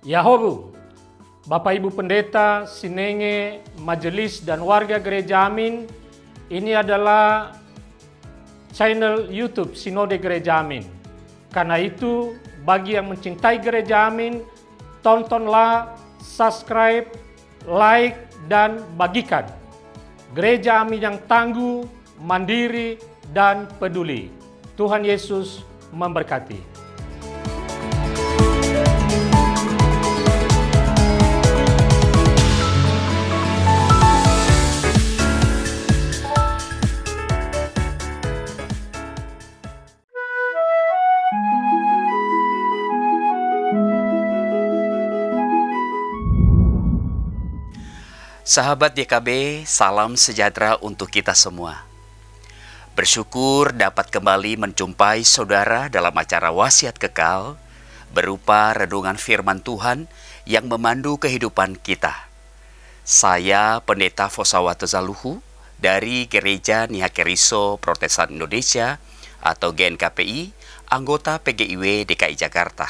Yahobu, Bapak Ibu Pendeta, Sinenge, Majelis dan warga Gereja Amin, ini adalah channel YouTube Sinode Gereja Amin. Karena itu, bagi yang mencintai Gereja Amin, tontonlah, subscribe, like, dan bagikan. Gereja Amin yang tangguh, mandiri, dan peduli. Tuhan Yesus memberkati. Sahabat YKB, salam sejahtera untuk kita semua. Bersyukur dapat kembali menjumpai saudara dalam acara Wasiat Kekal berupa renungan firman Tuhan yang memandu kehidupan kita. Saya Pendeta Fosawato Zaluhu dari Gereja Nihakeriso Protestan Indonesia atau GNKPI, anggota PGIW DKI Jakarta.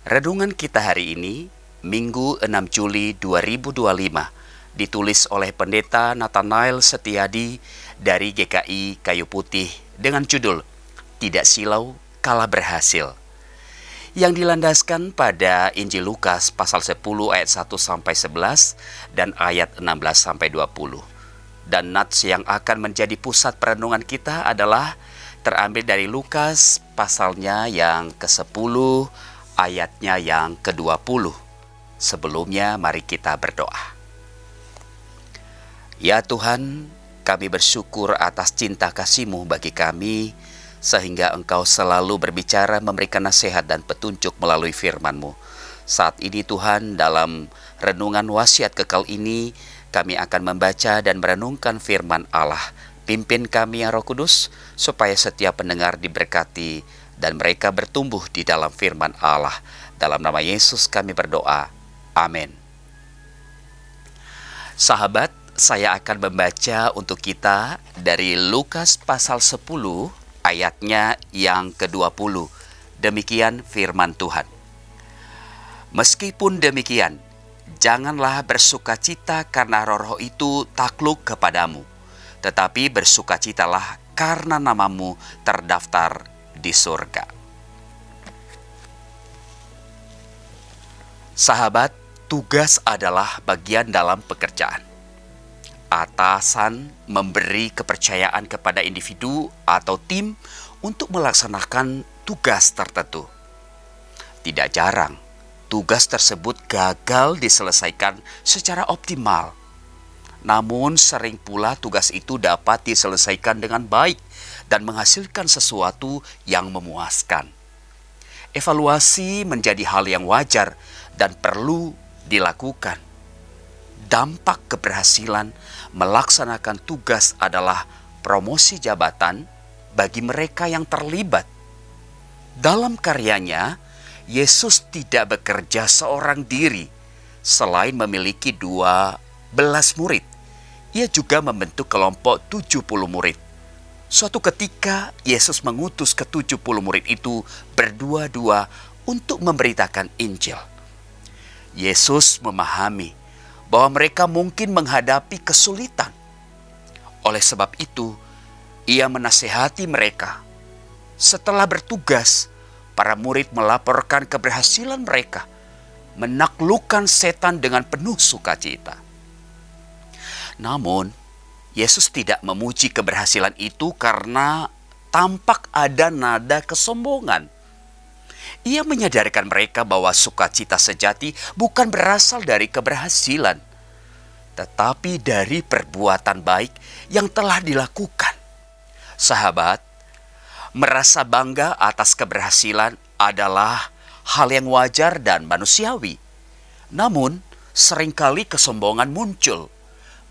Renungan kita hari ini Minggu 6 Juli 2025 ditulis oleh Pendeta Nathanael Setiadi dari GKI Kayu Putih dengan judul Tidak Silau Kalah Berhasil, yang dilandaskan pada Injil Lukas pasal 10 ayat 1 sampai 11 dan ayat 16 sampai 20. Dan nats yang akan menjadi pusat perenungan kita adalah terambil dari Lukas pasalnya yang ke-10 ayatnya yang ke-20. Sebelumnya mari kita berdoa. Ya Tuhan, kami bersyukur atas cinta kasih-Mu bagi kami, sehingga Engkau selalu berbicara, memberikan nasihat dan petunjuk melalui firman-Mu. Saat ini Tuhan, dalam renungan wasiat kekal ini, kami akan membaca dan merenungkan firman Allah. Pimpin kami ya Roh Kudus, supaya setiap pendengar diberkati dan mereka bertumbuh di dalam firman Allah. Dalam nama Yesus kami berdoa. Amin. Sahabat, saya akan membaca untuk kita dari Lukas pasal 10 ayatnya yang ke-20. Demikian firman Tuhan. Meskipun demikian, janganlah bersukacita karena roh-roh itu takluk kepadamu, tetapi bersukacitalah karena namamu terdaftar di surga. Sahabat, tugas adalah bagian dalam pekerjaan. Atasan memberi kepercayaan kepada individu atau tim untuk melaksanakan tugas tertentu. Tidak jarang, tugas tersebut gagal diselesaikan secara optimal. Namun sering pula tugas itu dapat diselesaikan dengan baik dan menghasilkan sesuatu yang memuaskan. Evaluasi menjadi hal yang wajar dan perlu dilakukan. Dampak keberhasilan melaksanakan tugas adalah promosi jabatan bagi mereka yang terlibat. Dalam karyanya, Yesus tidak bekerja seorang diri. Selain memiliki 12 murid, Ia juga membentuk kelompok 70 murid. Suatu ketika, Yesus mengutus ke-70 murid itu berdua-dua untuk memberitakan Injil. Yesus memahami bahwa mereka mungkin menghadapi kesulitan. Oleh sebab itu, Ia menasihati mereka. Setelah bertugas, para murid melaporkan keberhasilan mereka menaklukkan setan dengan penuh sukacita. Namun, Yesus tidak memuji keberhasilan itu karena tampak ada nada kesombongan. Ia menyadarkan mereka bahwa sukacita sejati bukan berasal dari keberhasilan, tetapi dari perbuatan baik yang telah dilakukan. Sahabat, merasa bangga atas keberhasilan adalah hal yang wajar dan manusiawi. Namun, seringkali kesombongan muncul,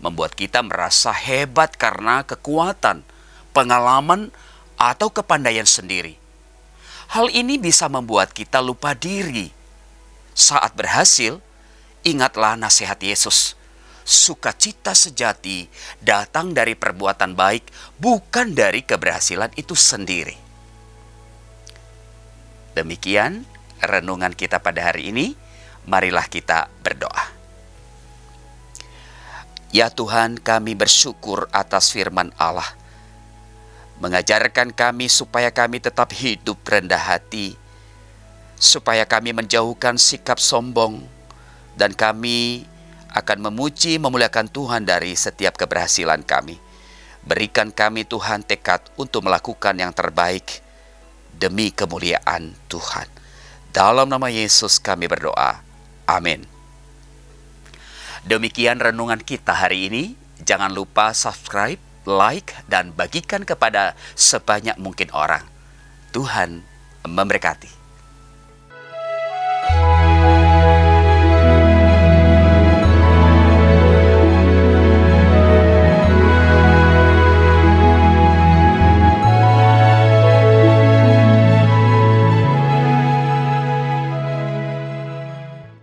membuat kita merasa hebat karena kekuatan, pengalaman, atau kepandaian sendiri. Hal ini bisa membuat kita lupa diri. Saat berhasil, ingatlah nasihat Yesus. Sukacita sejati datang dari perbuatan baik, bukan dari keberhasilan itu sendiri. Demikian renungan kita pada hari ini. Marilah kita berdoa. Ya Tuhan, kami bersyukur atas firman Allah. Mengajarkan kami supaya kami tetap hidup rendah hati, supaya kami menjauhkan sikap sombong, dan kami akan memuji memuliakan Tuhan dari setiap keberhasilan kami. Berikan kami Tuhan tekad untuk melakukan yang terbaik demi kemuliaan Tuhan. Dalam nama Yesus kami berdoa. Amin. Demikian renungan kita hari ini. Jangan lupa subscribe, like, dan bagikan kepada sebanyak mungkin orang. Tuhan memberkati.